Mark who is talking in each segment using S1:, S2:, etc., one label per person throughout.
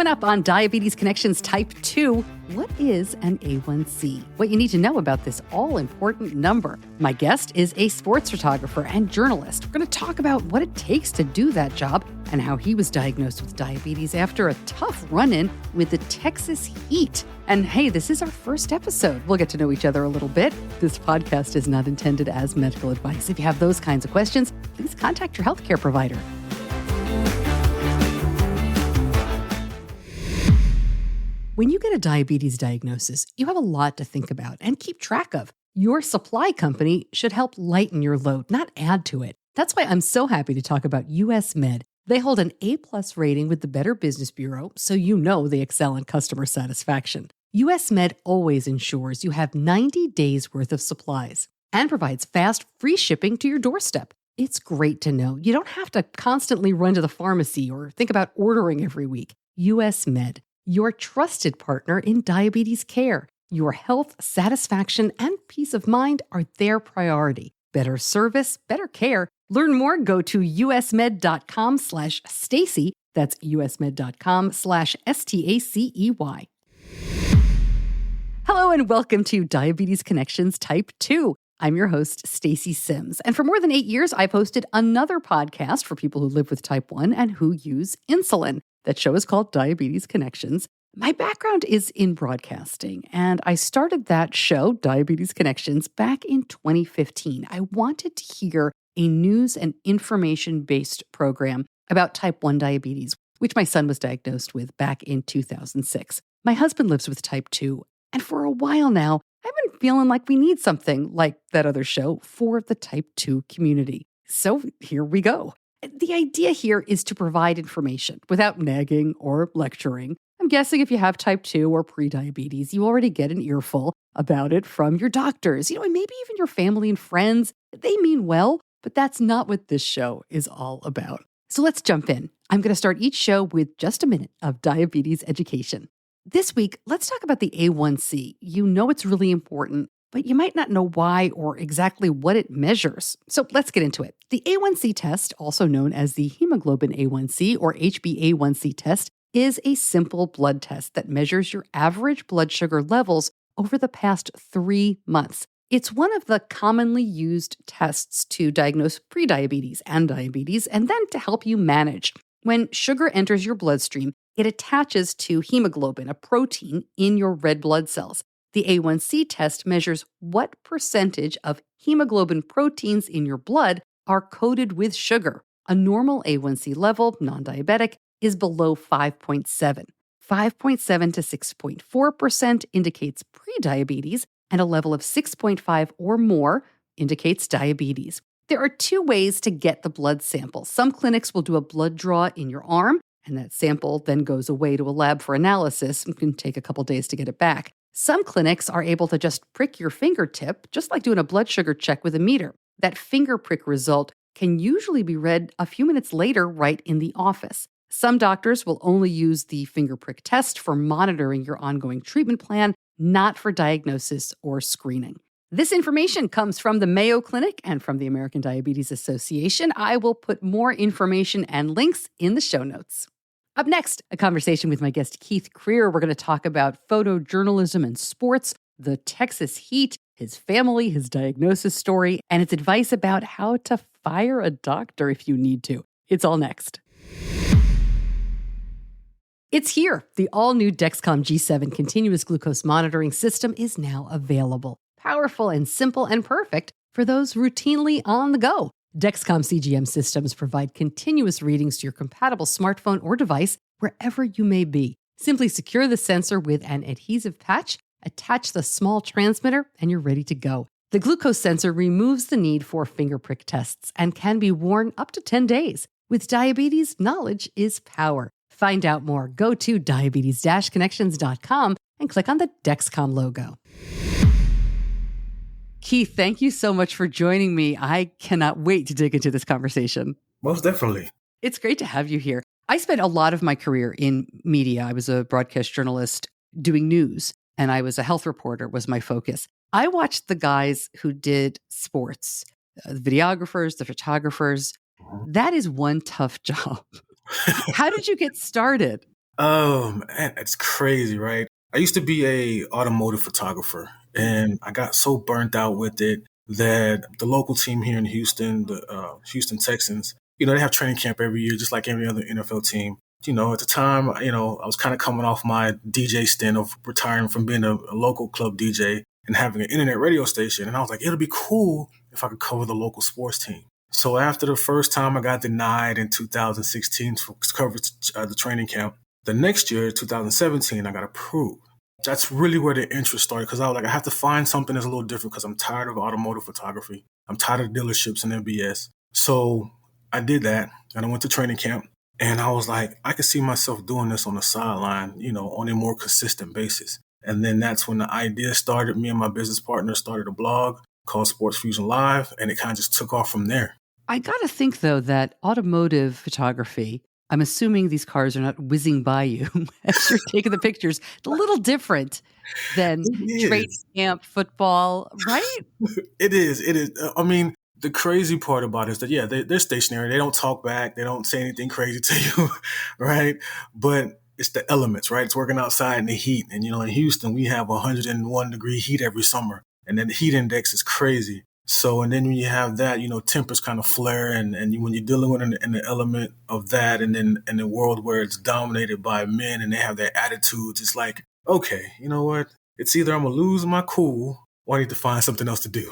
S1: Coming up on Diabetes Connections Type 2, what is an A1C? What you need to know about this all-important number. My guest is a sports photographer and journalist. We're going to talk about what it takes to do that job and how he was diagnosed with diabetes after a tough run-in with the Texas heat. And hey, this is our first episode. We'll get to know each other a little bit. This podcast is not intended as medical advice. If you have those kinds of questions, please contact your healthcare provider. When you get a diabetes diagnosis, you have a lot to think about and keep track of. Your supply company should help lighten your load, not add to it. That's why I'm so happy to talk about US Med. They hold an A+ rating with the Better Business Bureau, so you know they excel in customer satisfaction. US Med always ensures you have 90 days worth of supplies and provides fast, free shipping to your doorstep. It's great to know you don't have to constantly run to the pharmacy or think about ordering every week. US Med, your trusted partner in diabetes care. Your health, satisfaction, and peace of mind are their priority. Better service, better care. Learn more, go to usmed.com/Stacy. That's usmed.com/STACEY. Hello and welcome to Diabetes Connections Type 2. I'm your host, Stacy Sims. And for more than 8 years, I've hosted another podcast for people who live with type 1 and who use insulin. That show is called Diabetes Connections. My background is in broadcasting, and I started that show, Diabetes Connections, back in 2015. I wanted to hear a news and information-based program about type 1 diabetes, which my son was diagnosed with back in 2006. My husband lives with type 2, and for a while now, I've been feeling like we need something like that other show for the type 2 community. So here we go. The idea here is to provide information without nagging or lecturing. I'm guessing if you have type 2 or prediabetes, you already get an earful about it from your doctors, and maybe even your family and friends. They mean well, but that's not what this show is all about. So let's jump in. I'm going to start each show with just a minute of diabetes education. This week, let's talk about the A1C. You know it's really important, but you might not know why or exactly what it measures. So let's get into it. The A1C test, also known as the hemoglobin A1C or HbA1c test, is a simple blood test that measures your average blood sugar levels over the past 3 months. It's one of the commonly used tests to diagnose prediabetes and diabetes, and then to help you manage. When sugar enters your bloodstream, it attaches to hemoglobin, a protein in your red blood cells. The A1C test measures what percentage of hemoglobin proteins in your blood are coated with sugar. A normal A1C level, non-diabetic, is below 5.7. 5.7 to 6.4% indicates prediabetes, and a level of 6.5 or more indicates diabetes. There are 2 ways to get the blood sample. Some clinics will do a blood draw in your arm, and that sample then goes away to a lab for analysis. It can take a couple days to get it back. Some clinics are able to just prick your fingertip, just like doing a blood sugar check with a meter. That finger prick result can usually be read a few minutes later right in the office. Some doctors will only use the finger prick test for monitoring your ongoing treatment plan, not for diagnosis or screening. This information comes from the Mayo Clinic and from the American Diabetes Association. I will put more information and links in the show notes. Up next, a conversation with my guest, Keith Crear. We're going to talk about photojournalism and sports, the Texas heat, his family, his diagnosis story, and its advice about how to fire a doctor if you need to. It's all next. It's here. The all-new Dexcom G7 continuous glucose monitoring system is now available. Powerful and simple and perfect for those routinely on the go. Dexcom CGM systems provide continuous readings to your compatible smartphone or device wherever you may be. Simply secure the sensor with an adhesive patch, attach the small transmitter, and you're ready to go. The glucose sensor removes the need for finger prick tests and can be worn up to 10 days. With diabetes, knowledge is power. Find out more. Go to diabetes-connections.com and click on the Dexcom logo. Keith, thank you so much for joining me. I cannot wait to dig into this conversation.
S2: Most definitely.
S1: It's great to have you here. I spent a lot of my career in media. I was a broadcast journalist doing news, and I was a health reporter was my focus. I watched the guys who did sports, the videographers, the photographers. That is one tough job. How did you get started?
S2: Oh man, it's crazy, right? I used to be a automotive photographer, and I got so burnt out with it that the local team here in Houston, the Houston Texans, they have training camp every year, just like every other NFL team. At the time, I was kind of coming off my DJ stint of retiring from being a local club DJ and having an internet radio station, and I was like, it'll be cool if I could cover the local sports team. So after the first time I got denied in 2016 for coverage the training camp, the next year, 2017, I got approved. That's really where the interest started because I was like, I have to find something that's a little different because I'm tired of automotive photography. I'm tired of dealerships and MBS. So I did that and I went to training camp and I was like, I could see myself doing this on the sideline, on a more consistent basis. And then that's when the idea started. Me and my business partner started a blog called Sports Fusion Live, and it kind of just took off from there.
S1: I got to think, though, that automotive photography, I'm assuming these cars are not whizzing by you as you're taking the pictures. It's a little different than
S2: It
S1: training
S2: is.
S1: camp football, right?
S2: It is. It is. I mean, the crazy part about it is that, yeah, they're stationary. They don't talk back. They don't say anything crazy to you, right? But it's the elements, right? It's working outside in the heat. And, in Houston, we have 101-degree heat every summer. And then the heat index is crazy. So, and then when you have that, tempers kind of flare. And when you're dealing with in the element of that, and then in a world where it's dominated by men and they have their attitudes, it's like, okay, you know what? It's either I'm going to lose my cool or I need to find something else to do.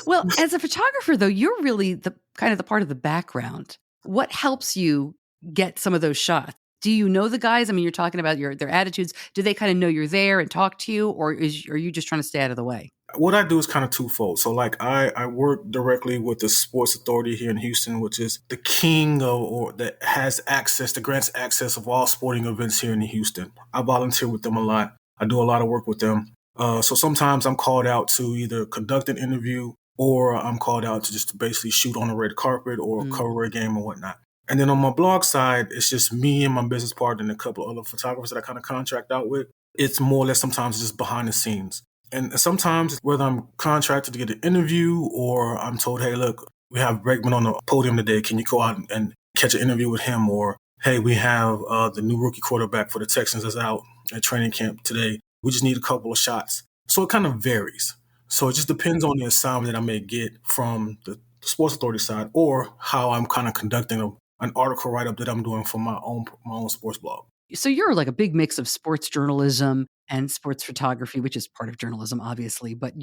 S1: Well, as a photographer, though, you're really the kind of the part of the background. What helps you get some of those shots? Do you know the guys? I mean, you're talking about their attitudes. Do they kind of know you're there and talk to you, or are you just trying to stay out of the way?
S2: What I do is kind of twofold. So, like, I work directly with the Sports Authority here in Houston, which is the king of, or that has access, that grants access of all sporting events here in Houston. I volunteer with them a lot. I do a lot of work with them. So sometimes I'm called out to either conduct an interview or I'm called out to just basically shoot on the red carpet or cover a game or whatnot. And then on my blog side, it's just me and my business partner and a couple of other photographers that I kind of contract out with. It's more or less sometimes just behind the scenes. And sometimes whether I'm contracted to get an interview or I'm told, hey, look, we have Bregman on the podium today. Can you go out and catch an interview with him? Or, hey, we have the new rookie quarterback for the Texans that's out at training camp today. We just need a couple of shots. So it kind of varies. So it just depends on the assignment that I may get from the Sports Authority side or how I'm kind of conducting an article write-up that I'm doing for my own sports blog.
S1: So you're like a big mix of sports journalism and sports photography, which is part of journalism, obviously, but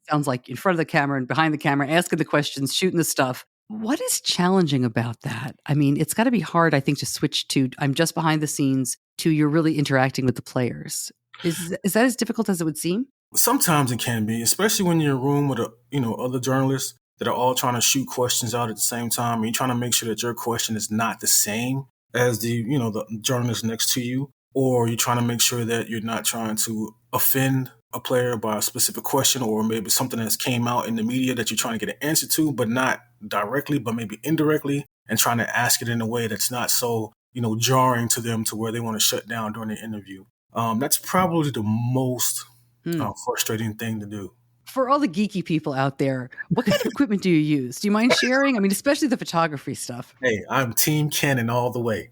S1: sounds like in front of the camera and behind the camera, asking the questions, shooting the stuff. What is challenging about that? I mean, it's got to be hard, I think, to switch to I'm just behind the scenes to you're really interacting with the players. Is that as difficult as it would seem?
S2: Sometimes it can be, especially when you're in a room with other journalists that are all trying to shoot questions out at the same time. And you're trying to make sure that your question is not the same as the journalist next to you, or you're trying to make sure that you're not trying to offend a player by a specific question, or maybe something that's came out in the media that you're trying to get an answer to, but not directly, but maybe indirectly, and trying to ask it in a way that's not so, jarring to them to where they want to shut down during the interview. That's probably the most frustrating thing to do.
S1: For all the geeky people out there, what kind of equipment do you use? Do you mind sharing? I mean, especially the photography stuff.
S2: Hey, I'm Team Canon all the way.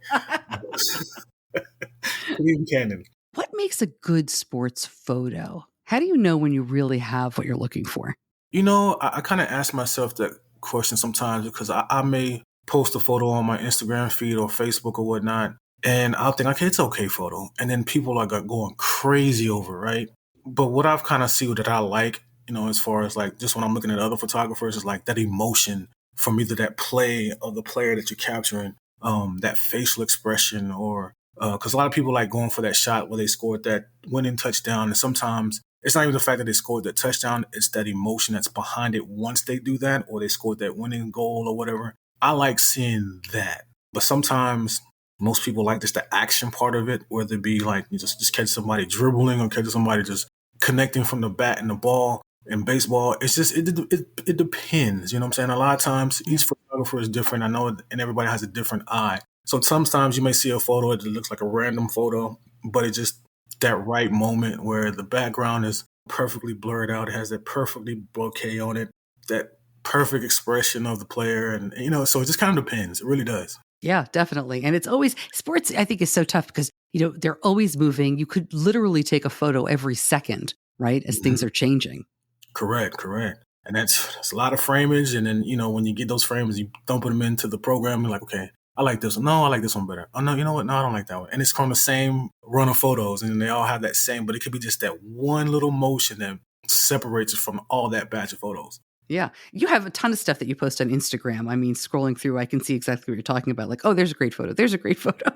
S2: Team Canon.
S1: What makes a good sports photo? How do you know when you really have what you're looking for?
S2: I kind of ask myself that question sometimes because I may post a photo on my Instagram feed or Facebook or whatnot, and I'll think, okay, it's an okay photo. And then people are going crazy over, right? But what I've kind of seen that I like, as far as like just when I'm looking at other photographers, is like that emotion from either that play of the player that you're capturing, that facial expression, or because a lot of people like going for that shot where they scored that winning touchdown. And sometimes it's not even the fact that they scored that touchdown, it's that emotion that's behind it once they do that, or they scored that winning goal or whatever. I like seeing that. But sometimes most people like just the action part of it, whether it be like you just catch somebody dribbling or catch somebody just connecting from the bat and the ball. In baseball, it's just, it depends. You know what I'm saying? A lot of times each photographer is different. I know, and everybody has a different eye. So sometimes you may see a photo that looks like a random photo, but it's just that right moment where the background is perfectly blurred out. It has that perfectly bokeh on it, that perfect expression of the player. And, so it just kind of depends. It really does.
S1: Yeah, definitely. And it's always sports, I think, is so tough because, they're always moving. You could literally take a photo every second, right? As things
S2: Mhm.
S1: are changing.
S2: Correct, correct. And that's a lot of framage. And then, when you get those frames, you dumping them into the program. You're like, okay, I like this one. No, I like this one better. Oh, no, you know what? No, I don't like that one. And it's from the same run of photos. And they all have that same, but it could be just that one little motion that separates it from all that batch of photos.
S1: Yeah. You have a ton of stuff that you post on Instagram. I mean, scrolling through, I can see exactly what you're talking about. Like, oh, there's a great photo. There's a great photo.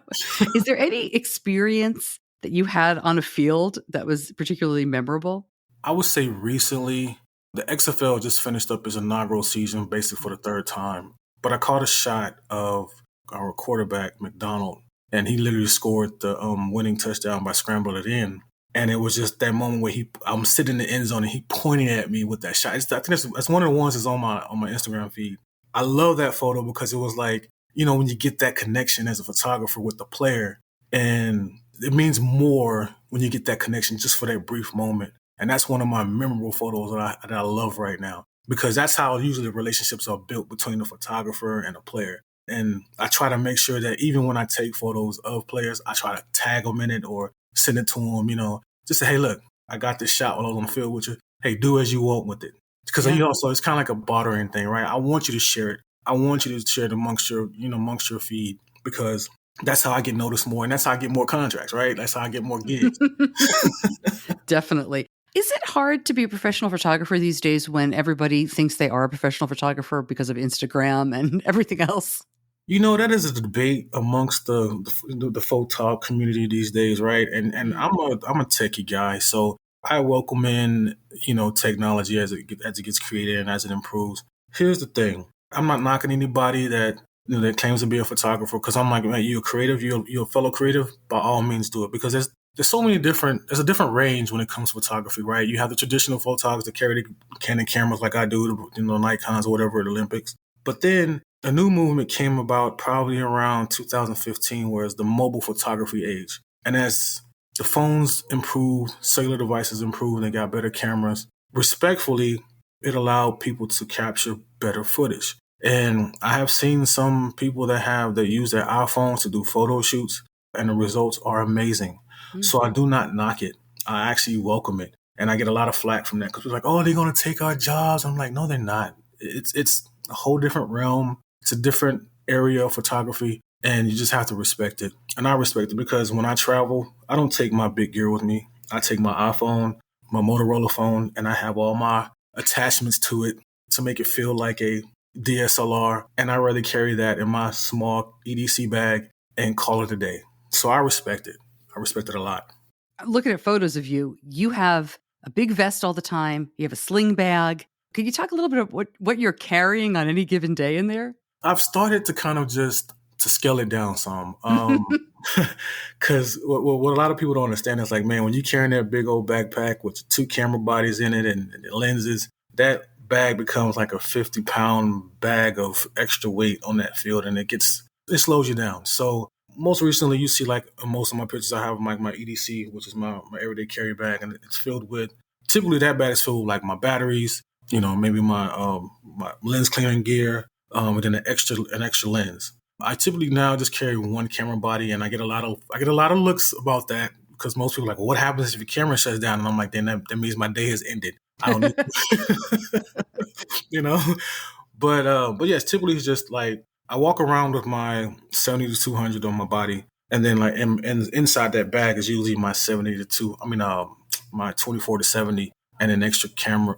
S1: Is there any experience that you had on a field that was particularly memorable?
S2: I would say recently, the XFL just finished up its inaugural season, basically for the third time. But I caught a shot of our quarterback, McDonald, and he literally scored the winning touchdown by scrambling it in. And it was just that moment where I'm sitting in the end zone and he pointed at me with that shot. I think that's one of the ones that's on my Instagram feed. I love that photo because it was like, when you get that connection as a photographer with the player, and it means more when you get that connection just for that brief moment. And that's one of my memorable photos that I love right now, because that's how usually relationships are built between the photographer and the player. And I try to make sure that even when I take photos of players, I try to tag them in it or send it to them, just say, hey, look, I got this shot while I was on the field with you. Hey, do as you want with it. Because, so it's kind of like a bartering thing, right? I want you to share it. I want you to share it amongst your feed, because that's how I get noticed more. And that's how I get more contracts, right? That's how I get more gigs.
S1: Definitely. Is it hard to be a professional photographer these days when everybody thinks they are a professional photographer because of Instagram and everything else?
S2: That is a debate amongst the photog community these days, right? And I'm a techie guy, so I welcome in technology as it gets created and as it improves. Here's the thing: I'm not knocking anybody that that claims to be a photographer, because I'm like, man, you're creative, you're a fellow creative. By all means, do it, because there's so many there's a different range when it comes to photography, right? You have the traditional photographers that carry the Canon cameras like I do, the Nikons or whatever at the Olympics, but then a new movement came about probably around 2015, where it's the mobile photography age. And as the phones improved, cellular devices improved, and they got better cameras, respectfully, it allowed people to capture better footage. And I have seen some people that use their iPhones to do photo shoots, and the results are amazing. So I do not knock it. I actually welcome it. And I get a lot of flack from that, because people are like, oh, they're going to take our jobs. I'm like, no, they're not. It's a whole different realm. It's a different area of photography, and you just have to respect it. And I respect it, because when I travel, I don't take my big gear with me. I take my iPhone, my Motorola phone, and I have all my attachments to it to make it feel like a DSLR. And I rather carry that in my small EDC bag and call it a day. So I respect it. I respect it a lot.
S1: Looking at photos of you, you have a big vest all the time. You have a sling bag. Could you talk a little bit of what you're carrying on any given day in there?
S2: I've started to kind of just to scale it down some. Because what a lot of people don't understand is, like, man, when you're carrying that big old backpack with 2 camera bodies in it and lenses, that bag becomes like a 50-pound bag of extra weight on that field, and it slows you down. So most recently, you see, like, most of my pictures, I have my EDC, which is my everyday carry bag, and it's filled with, typically that bag is filled with like my batteries, maybe my lens clearing gear, and then an extra lens. I typically now just carry one camera body, and I get a lot of looks about that, because most people are like, well, what happens if your camera shuts down? And I'm like, then that means my day has ended. I don't need But yes, typically it's just like I walk around with my 70 to 200 on my body, and then like and inside that bag is usually my 70 to 2. My 24 to 70, and then extra camera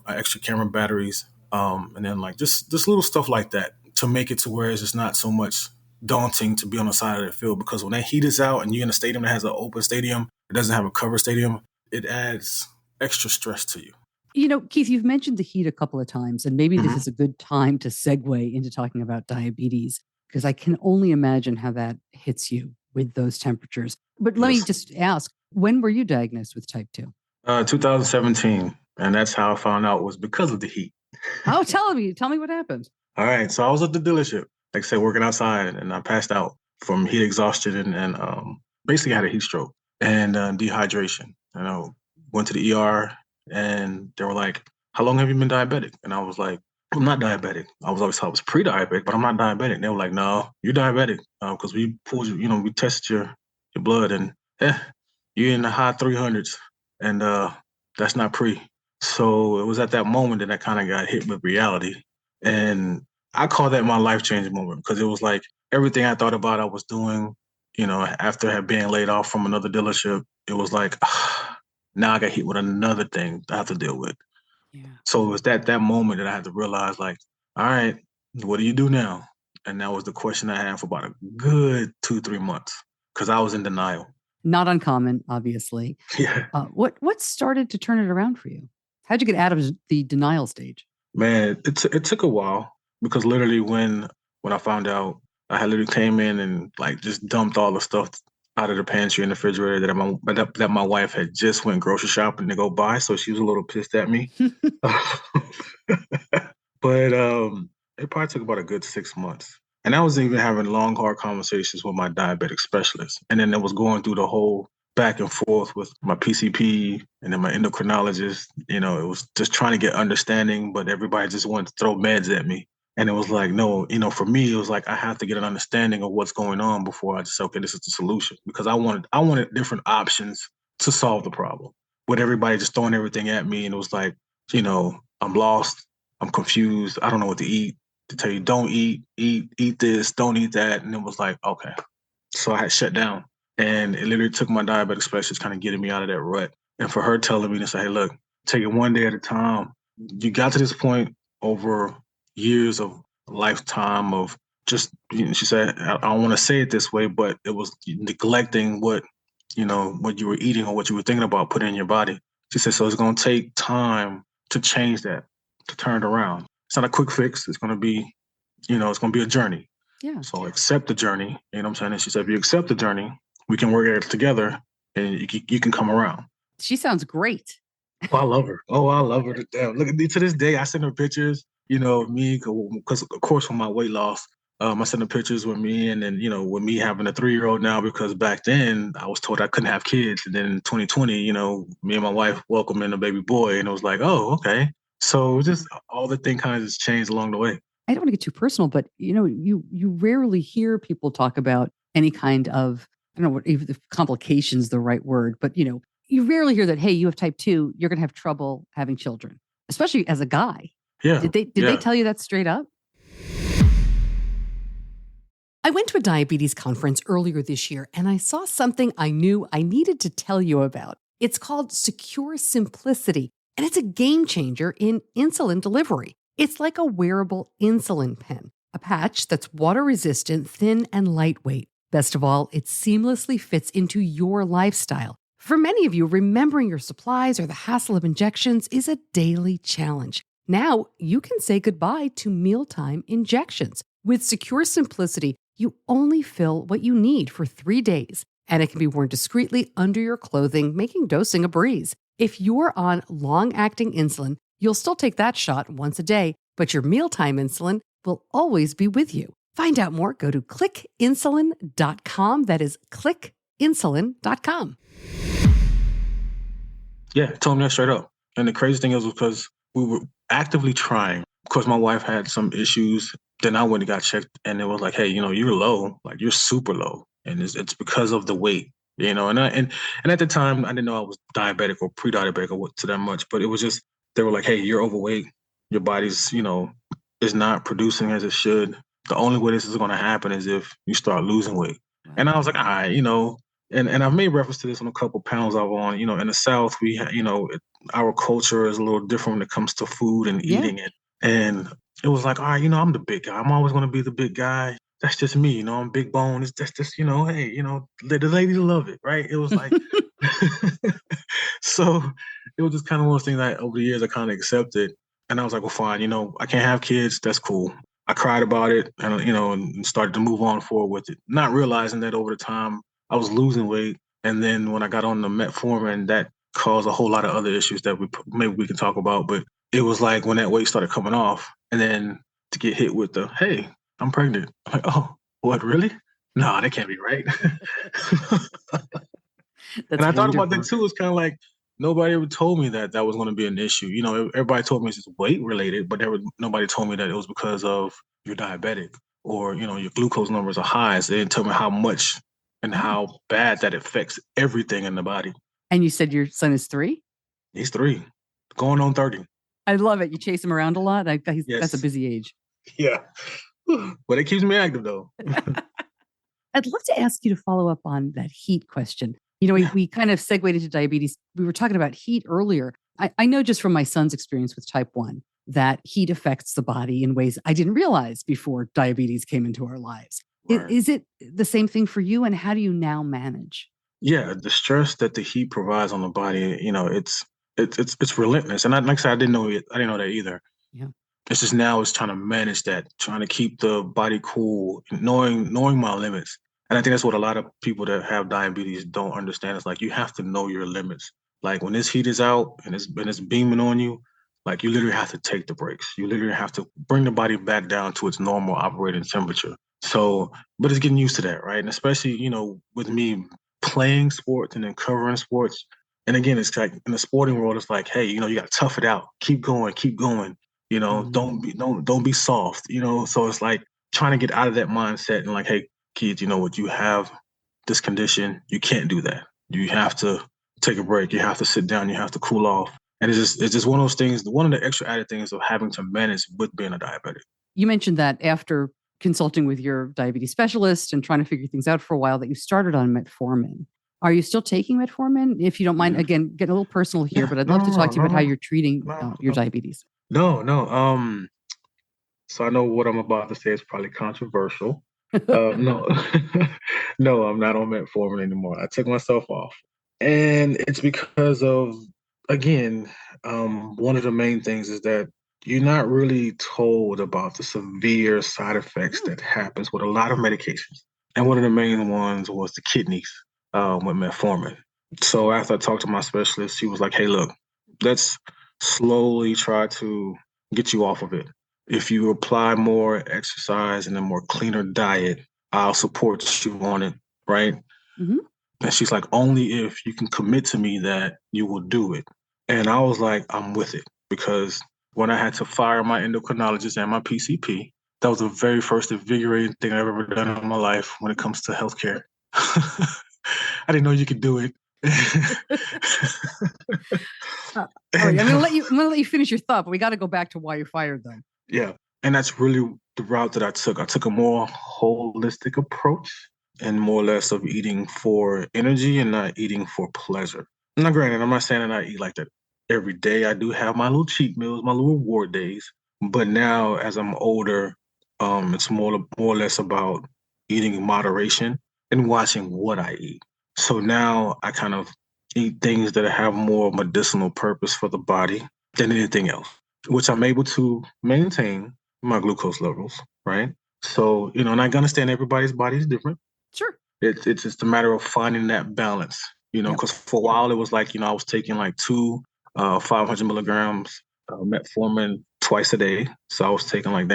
S2: batteries, and then like just little stuff like that to make it to where it's just not so much daunting to be on the side of the field, because when that heat is out and you're in a stadium that has an open stadium, it doesn't have a cover stadium, it adds extra stress to you.
S1: Keith, you've mentioned the heat a couple of times, and maybe this
S2: Mm-hmm.
S1: is a good time to segue into talking about diabetes, because I can only imagine how that hits you with those temperatures. But let me
S2: Yes.
S1: just ask, when were you diagnosed with type 2?
S2: 2017, and that's how I found out was because of the heat.
S1: Oh, tell me what happened.
S2: All right, so I was at the dealership, like I said, working outside, and I passed out from heat exhaustion, and basically had a heat stroke and dehydration. And I went to the ER, and they were like, "How long have you been diabetic?" And I was like, I'm not diabetic. I was always thought I was pre-diabetic, but I'm not diabetic. They were like, no, you're diabetic because we pulled you, we tested your blood and you're in the high 300s and that's not pre. So it was at that moment that I kind of got hit with reality. And I call that my life-changing moment because it was like everything I thought about I was doing, after had been laid off from another dealership, it was like, now I got hit with another thing I have to deal with.
S1: Yeah.
S2: So it was that moment that I had to realize, like, all right, what do you do now? And that was the question I had for about a good 2-3 months because I was in denial.
S1: Not uncommon, obviously.
S2: Yeah,
S1: What started to turn it around for you? How'd you get out of the denial stage?
S2: man, it took a while because literally when I found out, I had literally came in and like just dumped all the stuff out of the pantry and the refrigerator that my wife had just went grocery shopping to go buy. So she was a little pissed at me. But it probably took about a good 6 months. And I was even having long, hard conversations with my diabetic specialist. And then it was going through the whole back and forth with my PCP and then my endocrinologist. It was just trying to get understanding, but everybody just wanted to throw meds at me. And it was like, no, for me, it was like I have to get an understanding of what's going on before I just say, okay, this is the solution. Because I wanted different options to solve the problem. With everybody just throwing everything at me, and it was like, I'm lost. I'm confused. I don't know what to eat. To tell you, don't eat this, don't eat that. And it was like, okay. So I had shut down. And it literally took my diabetic specialist kind of getting me out of that rut. And for her telling me to say, hey, look, take it one day at a time. You got to this point over years of lifetime of just, she said, I don't want to say it this way, but it was neglecting what you were eating or what you were thinking about putting in your body. She said, so it's going to take time to change that, to turn it around. It's not a quick fix. It's going to be, it's going to be a journey.
S1: Yeah.
S2: So accept the journey. You know what I'm saying? And she said, if you accept the journey, we can work it together and you can come around.
S1: She sounds great.
S2: Oh, I love her. Oh, I love her to death. Look at me to this day. I send her pictures, me, because of course, with my weight loss, I send her pictures with me and then, with me having a 3-year-old now, because back then I was told I couldn't have kids. And then in 2020, me and my wife welcomed a baby boy and it was like, oh, okay. So just all the thing kind of just changed along the way.
S1: I don't want to get too personal, but you rarely hear people talk about any kind of, I don't know if complications the right word, but you rarely hear that, hey, you have type 2, you're going to have trouble having children, especially as a guy.
S2: Yeah.
S1: Did they tell you that straight up? I went to a diabetes conference earlier this year and I saw something I knew I needed to tell you about. It's called Secure Simplicity, and it's a game changer in insulin delivery. It's like a wearable insulin pen, a patch that's water-resistant, thin, and lightweight. Best of all, it seamlessly fits into your lifestyle. For many of you, remembering your supplies or the hassle of injections is a daily challenge. Now, you can say goodbye to mealtime injections. With Secure Simplicity, you only fill what you need for 3 days, and it can be worn discreetly under your clothing, making dosing a breeze. If you're on long-acting insulin, you'll still take that shot once a day, but your mealtime insulin will always be with you. Find out more. Go to clickinsulin.com. That is clickinsulin.com.
S2: Yeah, told me that straight up. And the crazy thing is because we were actively trying. Of course, my wife had some issues. Then I went and got checked, and it was like, hey, you're low, like you're super low, and it's because of the weight, And at the time, I didn't know I was diabetic or pre-diabetic or what to that much, but it was just they were like, hey, you're overweight, your body's is not producing as it should. The only way this is going to happen is if you start losing weight. Wow. And I was like, all right, and I've made reference to this on a couple pounds I've on. In the South, we our culture is a little different when it comes to food and eating it. And it was like, all right, I'm the big guy. I'm always going to be the big guy. That's just me, I'm big bone. That's just, hey, the ladies love it, right? It was like, so it was just kind of one of those things that over the years I kind of accepted. And I was like, well, fine, I can't have kids. That's cool. I cried about it and, and started to move on forward with it, not realizing that over the time I was losing weight. And then when I got on the metformin, that caused a whole lot of other issues that maybe we can talk about. But it was like when that weight started coming off and then to get hit with the, hey, I'm pregnant. I'm like, oh, what, really? No, that can't be right. And I thought about that too. It's kind of like, nobody ever told me that that was going to be an issue. You know, everybody told me it's just weight related, but nobody told me that it was because of you're diabetic or, you know, your glucose numbers are high. So they didn't tell me how much and how bad that affects everything in the body.
S1: And you said your son is 3?
S2: He's 3, going on 30.
S1: I love it. You chase him around a lot.
S2: Yes.
S1: That's a busy age.
S2: Yeah. But it keeps me active, though.
S1: I'd love to ask you to follow up on that heat question. You know, we kind of segued into diabetes. We were talking about heat earlier. I know just from my son's experience with type 1 that heat affects the body in ways I didn't realize before diabetes came into our lives.
S2: Right.
S1: Is it the same thing for you? And how do you now manage?
S2: Yeah, the stress that the heat provides on the body, you know, it's relentless. And like I said, I didn't know that either.
S1: Yeah.
S2: It's just now it's trying to manage that, trying to keep the body cool, knowing my limits. And I think that's what a lot of people that have diabetes don't understand. It's like you have to know your limits. Like when this heat is out and it's beaming on you, like you literally have to take the breaks. You literally have to bring the body back down to its normal operating temperature. So, but it's getting used to that, right? And especially, you know, with me playing sports and then covering sports. And again, it's like in the sporting world, it's like, hey, you know, you got to tough it out, keep going, keep going. You know, don't be soft. You know, so it's like trying to get out of that mindset and like, hey, kids, you know what, you have this condition, you can't do that. You have to take a break. You have to sit down. You have to cool off. And it's just one of those things. One of the extra added things of having to manage with being a diabetic.
S1: You mentioned that after consulting with your diabetes specialist and trying to figure things out for a while, that you started on metformin. Are you still taking metformin? If you don't mind, again, getting a little personal here, but I'd love to talk to you about how you're treating your diabetes.
S2: No. So I know what I'm about to say is probably controversial. No, no, I'm not on metformin anymore. I took myself off. And it's because of, again, one of the main things is that you're not really told about the severe side effects that happens with a lot of medications. And one of the main ones was the kidneys with metformin. So after I talked to my specialist, she was like, hey, look, let's slowly try to get you off of it. If you apply more exercise and a more cleaner diet, I'll support you on it, right?
S1: Mm-hmm.
S2: And she's like, only if you can commit to me that you will do it. And I was like, I'm with it. Because when I had to fire my endocrinologist and my PCP, that was the very first invigorating thing I've ever done in my life when it comes to healthcare. I didn't know you could do it.
S1: All right, I'm gonna let you finish your thought, but we got to go back to why you fired them.
S2: Yeah. And that's really the route that I took. I took a more holistic approach and more or less of eating for energy and not eating for pleasure. Now, granted, I'm not saying that I eat like that every day. I do have my little cheat meals, my little reward days. But now, as I'm older, it's more or less about eating in moderation and watching what I eat. So now I kind of eat things that have more medicinal purpose for the body than anything else, which I'm able to maintain my glucose levels, right? So, you know, and I understand everybody's body is different.
S1: Sure.
S2: It's just a matter of finding that balance, you know, because for a while it was like, you know, I was taking like 500 milligrams metformin twice a day. So I was taking like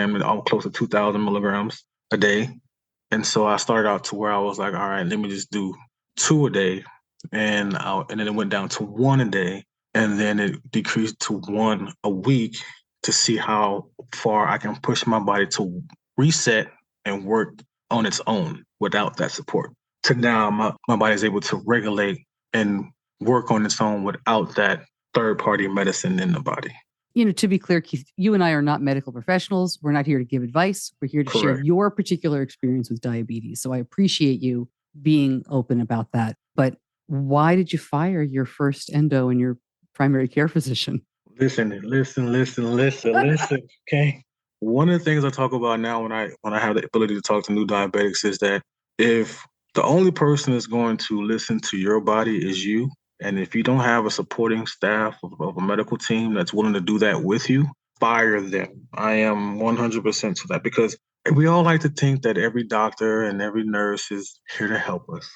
S2: close to 2,000 milligrams a day. And so I started out to where I was like, all right, let me just do 2 a day. And then it went down to 1 a day. And then it decreased to 1 a week to see how far I can push my body to reset and work on its own without that support. To now, my body is able to regulate and work on its own without that third-party medicine in the body.
S1: You know, to be clear, Keith, you and I are not medical professionals. We're not here to give advice. We're here to share your particular experience with diabetes. So I appreciate you being open about that. But why did you fire your first endo and your primary care physician?
S2: Listen. Okay. One of the things I talk about now when I have the ability to talk to new diabetics is that if the only person that's going to listen to your body is you, and if you don't have a supporting staff of a medical team that's willing to do that with you, fire them. I am 100% to that, because we all like to think that every doctor and every nurse is here to help us,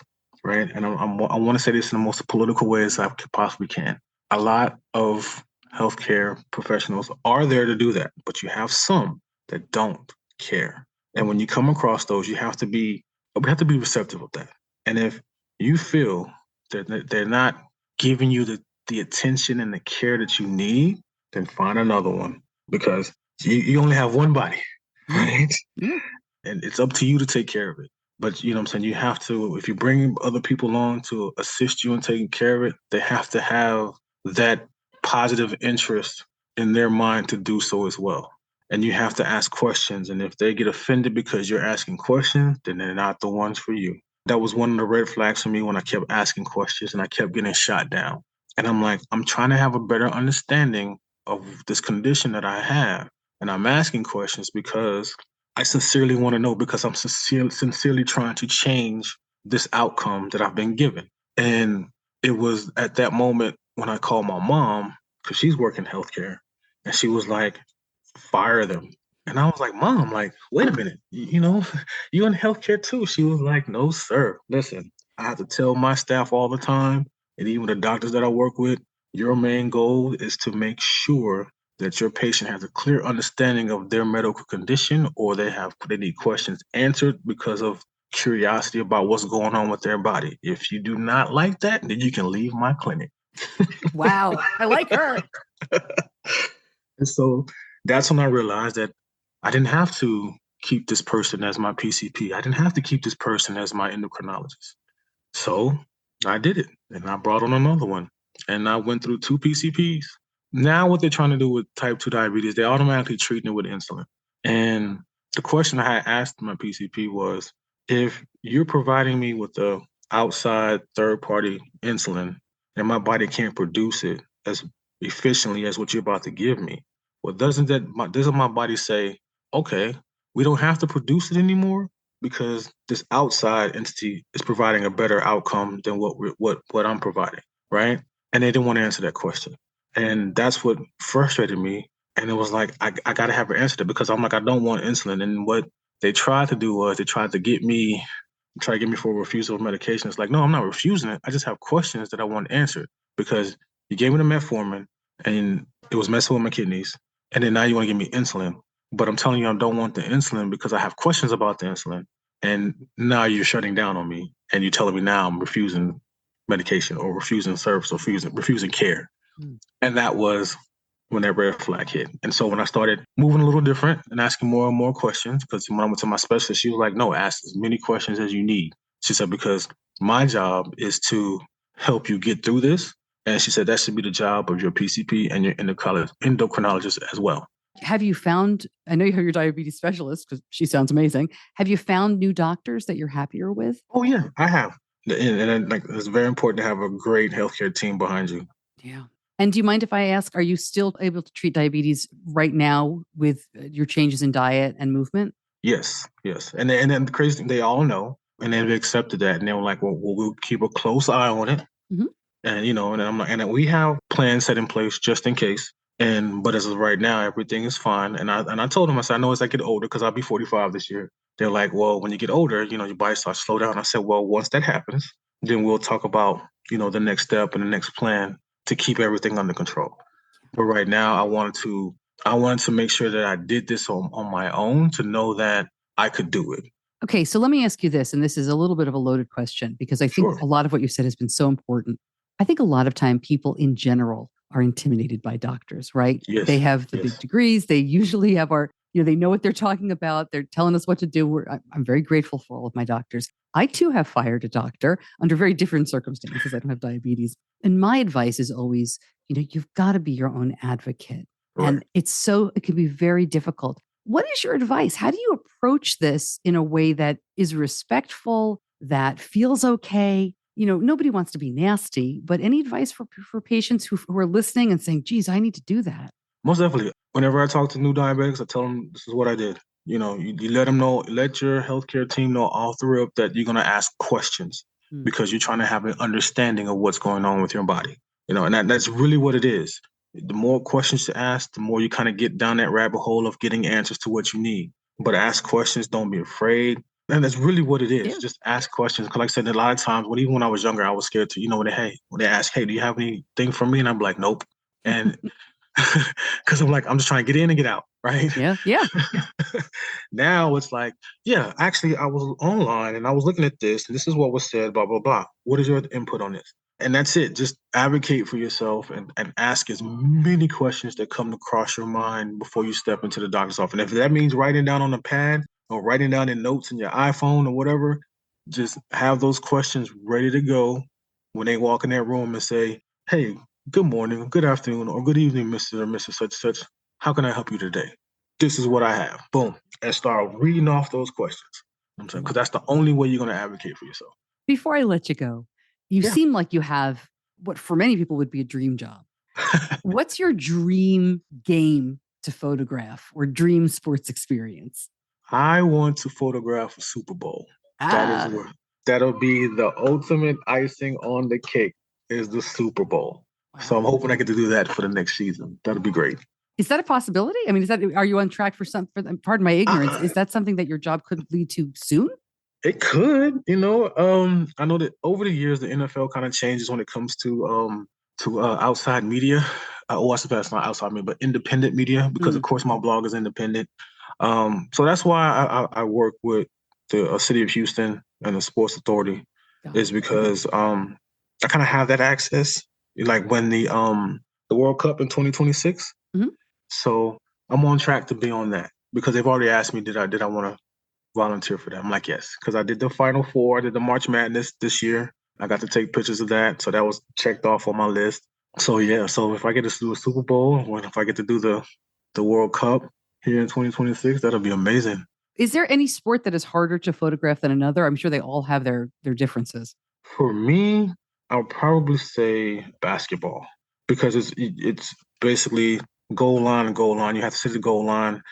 S2: right? And I want to say this in the most political way as I possibly can. A lot of healthcare professionals are there to do that, but you have some that don't care. And when you come across those, we have to be receptive of that. And if you feel that they're not giving you the the attention and the care that you need, then find another one, because you only have one body, right?
S1: Yeah.
S2: And it's up to you to take care of it. But you know what I'm saying? You have to, if you bring other people on to assist you in taking care of it, they have to have that positive interest in their mind to do so as well. And you have to ask questions. And if they get offended because you're asking questions, then they're not the ones for you. That was one of the red flags for me when I kept asking questions and I kept getting shot down. And I'm like, I'm trying to have a better understanding of this condition that I have. And I'm asking questions because I sincerely want to know, because I'm sincerely trying to change this outcome that I've been given. And it was at that moment when I called my mom, because she's working healthcare, and she was like, fire them. And I was like, Mom, like, wait a minute, you in healthcare too. She was like, no, sir. Listen, I have to tell my staff all the time, and even the doctors that I work with, your main goal is to make sure that your patient has a clear understanding of their medical condition, or they need questions answered because of curiosity about what's going on with their body. If you do not like that, then you can leave my clinic.
S1: Wow. I like her.
S2: And so that's when I realized that I didn't have to keep this person as my PCP. I didn't have to keep this person as my endocrinologist. So I did it, and I brought on another one, and I went through 2 PCPs. Now what they're trying to do with type 2 diabetes, they automatically treating it with insulin. And the question I had asked my PCP was, if you're providing me with the outside third-party insulin and my body can't produce it as efficiently as what you're about to give me, well, doesn't my body say, okay, we don't have to produce it anymore because this outside entity is providing a better outcome than what I'm providing, right? And they didn't want to answer that question. And that's what frustrated me. And it was like, I got to have an answer to it, because I'm like, I don't want insulin. And what they tried to do was they tried to get me for a refusal of medication. It's like, no, I'm not refusing it. I just have questions that I want answered, because you gave me the metformin and it was messing with my kidneys. And then now you want to give me insulin. But I'm telling you, I don't want the insulin because I have questions about the insulin. And now you're shutting down on me, and you're telling me now I'm refusing medication or refusing service or refusing care. And that was when that red flag hit. And so when I started moving a little different and asking more and more questions, because when I went to my specialist, she was like, no, ask as many questions as you need. She said, because my job is to help you get through this. And she said that should be the job of your PCP and your endocrinologist as well.
S1: Have you found, I know you have your diabetes specialist because she sounds amazing. Have you found new doctors that you're happier with?
S2: Oh, yeah, I have. And like, it's very important to have a great healthcare team behind you.
S1: Yeah. And do you mind if I ask, are you still able to treat diabetes right now with your changes in diet and movement?
S2: Yes. And then the crazy thing, they all know, and they've accepted that. And they were like, well, we'll keep a close eye on it. Mm-hmm. And, and I'm like, and we have plans set in place just in case. But as of right now, everything is fine. And I told them, I said, I know as I get older, because I'll be 45 this year. They're like, well, when you get older, your body starts to slow down. I said, well, once that happens, then we'll talk about, the next step and the next plan to keep everything under control. But right now, I wanted to make sure that I did this on my own, to know that I could do it.
S1: Okay, so let me ask you this, and this is a little bit of a loaded question, because I think a lot of what you said has been so important. I think a lot of time people in general are intimidated by doctors, right?
S2: Yes.
S1: They have the big degrees. They usually have they know what they're talking about. They're telling us what to do. I'm very grateful for all of my doctors. I too have fired a doctor under very different circumstances. I don't have diabetes. And my advice is always, you've got to be your own advocate. Right. And it can be very difficult. What is your advice? How do you approach this in a way that is respectful, that feels okay? Nobody wants to be nasty, but any advice for patients who are listening and saying, geez, I need to do that?
S2: Most definitely. Whenever I talk to new diabetics, I tell them this is what I did. You let them know, let your healthcare team know all through it that you're going to ask questions because you're trying to have an understanding of what's going on with your body. And that's really what it is. The more questions you ask, the more you kind of get down that rabbit hole of getting answers to what you need. But ask questions, don't be afraid. And that's really what it is. Yeah. Just ask questions. Because like I said, a lot of times, even when I was younger, I was scared to, when they ask, hey, do you have anything for me? And I'm like, nope. And because I'm just trying to get in and get out, right?
S1: Yeah.
S2: Now it's like, yeah, actually, I was online and I was looking at this, and this is what was said, blah, blah, blah. What is your input on this? And that's it. Just advocate for yourself and ask as many questions that come across your mind before you step into the doctor's office. And if that means writing down on a pad or writing down in notes in your iPhone or whatever, just have those questions ready to go when they walk in that room and say, hey, good morning, good afternoon, or good evening, Mr. or Mrs. Such such. How can I help you today? This is what I have. Boom. And start reading off those questions. You know what I'm saying? Because that's the only way you're going to advocate for yourself.
S1: Before I let you go, you
S2: Yeah.
S1: seem like you have what for many people would be a dream job. What's your dream game to photograph or dream sports experience?
S2: I want to photograph a Super Bowl.
S1: Ah,
S2: That'll be the ultimate icing on the cake is the Super Bowl.
S1: wow.
S2: So I'm hoping I get to do that for the next season. That'll be great.
S1: Is that a possibility? I mean, are you on track for pardon my ignorance, is that something that your job could lead to soon?
S2: It could, I know that over the years, the NFL kind of changes when it comes to outside media. I suppose not outside media, but independent media, because of course my blog is independent. So that's why I work with the city of Houston and the Sports Authority, is because I kind of have that access. Like when the World Cup in 2026.
S1: Mm-hmm.
S2: So I'm on track to be on that because they've already asked me, did I want to volunteer for that? I'm like, yes, because I did the Final Four, I did the March Madness this year. I got to take pictures of that. So that was checked off on my list. So yeah, so if I get to do a Super Bowl, or if I get to do the World Cup here in 2026, that'll be amazing.
S1: Is there any sport that is harder to photograph than another? I'm sure they all have their differences.
S2: For me, I would probably say basketball, because it's basically goal line and goal line. You have to sit the goal line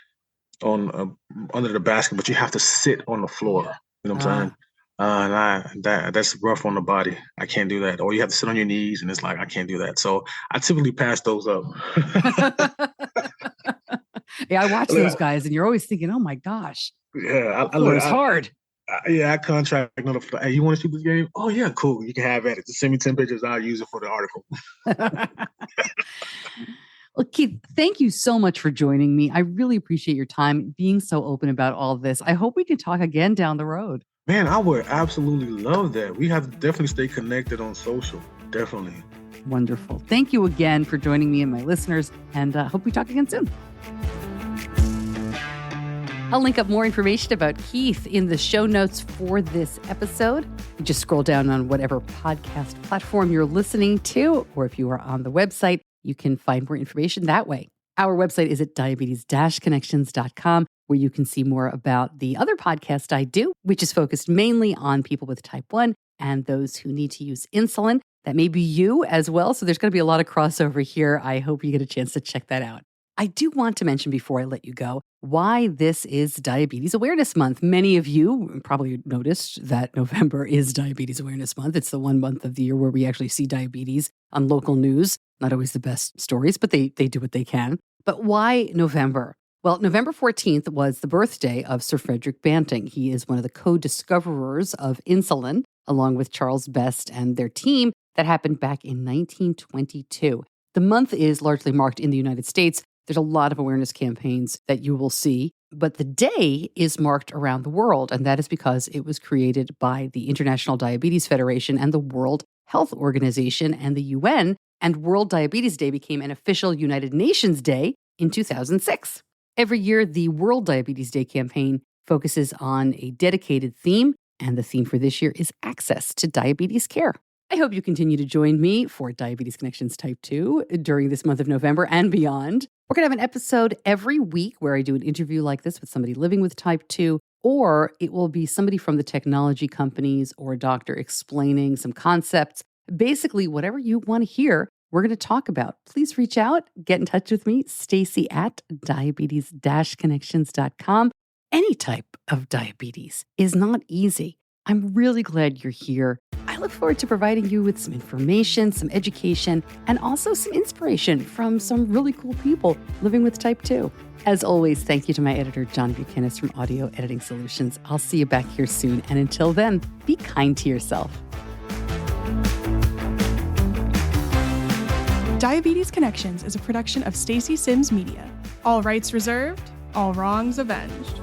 S2: on under the basket, but you have to sit on the floor. You know what I'm saying? And that's rough on the body. I can't do that. Or you have to sit on your knees, and it's like I can't do that. So I typically pass those up.
S1: Yeah, I watch those guys, and you're always thinking, "Oh my gosh,
S2: yeah,
S1: it's hard."
S2: I contract another. Hey, you want to shoot this game? Oh yeah, cool. You can have at it. Just send me 10 pictures. I'll use it for the article.
S1: Well, Keith, thank you so much for joining me. I really appreciate your time, being so open about all this. I hope we can talk again down the road.
S2: Man, I would absolutely love that. We have to definitely stay connected on social. Definitely.
S1: Wonderful. Thank you again for joining me and my listeners, and hope we talk again soon. I'll link up more information about Keith in the show notes for this episode. You just scroll down on whatever podcast platform you're listening to, or if you are on the website, you can find more information that way. Our website is at diabetes-connections.com, where you can see more about the other podcast I do, which is focused mainly on people with type 1 and those who need to use insulin. That may be you as well. So there's going to be a lot of crossover here. I hope you get a chance to check that out. I do want to mention before I let you go why this is Diabetes Awareness Month. Many of you probably noticed that November is Diabetes Awareness Month. It's the one month of the year where we actually see diabetes on local news. Not always the best stories, but they do what they can. But why November? Well, November 14th was the birthday of Sir Frederick Banting. He is one of the co-discoverers of insulin, along with Charles Best and their team. That happened back in 1922. The month is largely marked in the United States. There's a lot of awareness campaigns that you will see, but the day is marked around the world, and that is because it was created by the International Diabetes Federation and the World Health Organization and the UN, and World Diabetes Day became an official United Nations Day in 2006. Every year, the World Diabetes Day campaign focuses on a dedicated theme, and the theme for this year is access to diabetes care. I hope you continue to join me for Diabetes Connections Type 2 during this month of November and beyond. We're going to have an episode every week where I do an interview like this with somebody living with type 2, or it will be somebody from the technology companies or a doctor explaining some concepts. Basically, whatever you want to hear, we're going to talk about. Please reach out, get in touch with me, Stacy at diabetes-connections.com. Any type of diabetes is not easy. I'm really glad you're here. I look forward to providing you with some information, some education, and also some inspiration from some really cool people living with type 2. As always, thank you to my editor, John Buchanan from Audio Editing Solutions. I'll see you back here soon. And until then, be kind to yourself.
S3: Diabetes Connections is a production of Stacy Sims Media. All rights reserved, all wrongs avenged.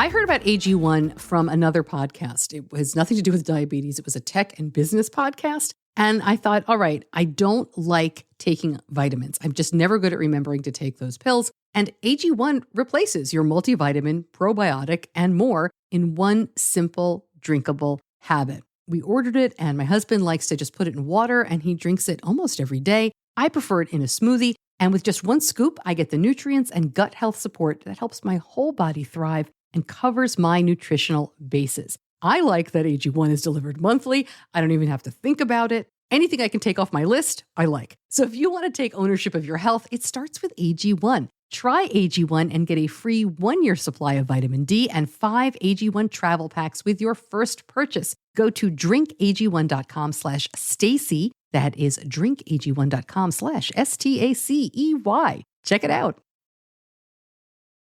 S1: I heard about AG1 from another podcast. It has nothing to do with diabetes. It was a tech and business podcast. And I thought, all right, I don't like taking vitamins. I'm just never good at remembering to take those pills. And AG1 replaces your multivitamin, probiotic, and more in one simple, drinkable habit. We ordered it, and my husband likes to just put it in water, and he drinks it almost every day. I prefer it in a smoothie. And with just one scoop, I get the nutrients and gut health support that helps my whole body thrive and covers my nutritional bases. I like that AG1 is delivered monthly. I don't even have to think about it. Anything I can take off my list, I like. So if you want to take ownership of your health, it starts with AG1. Try AG1 and get a free 1-year supply of vitamin D and 5 AG1 travel packs with your first purchase. Go to drinkag1.com/Stacy. That is drinkag1.com/STACEY. Check it out.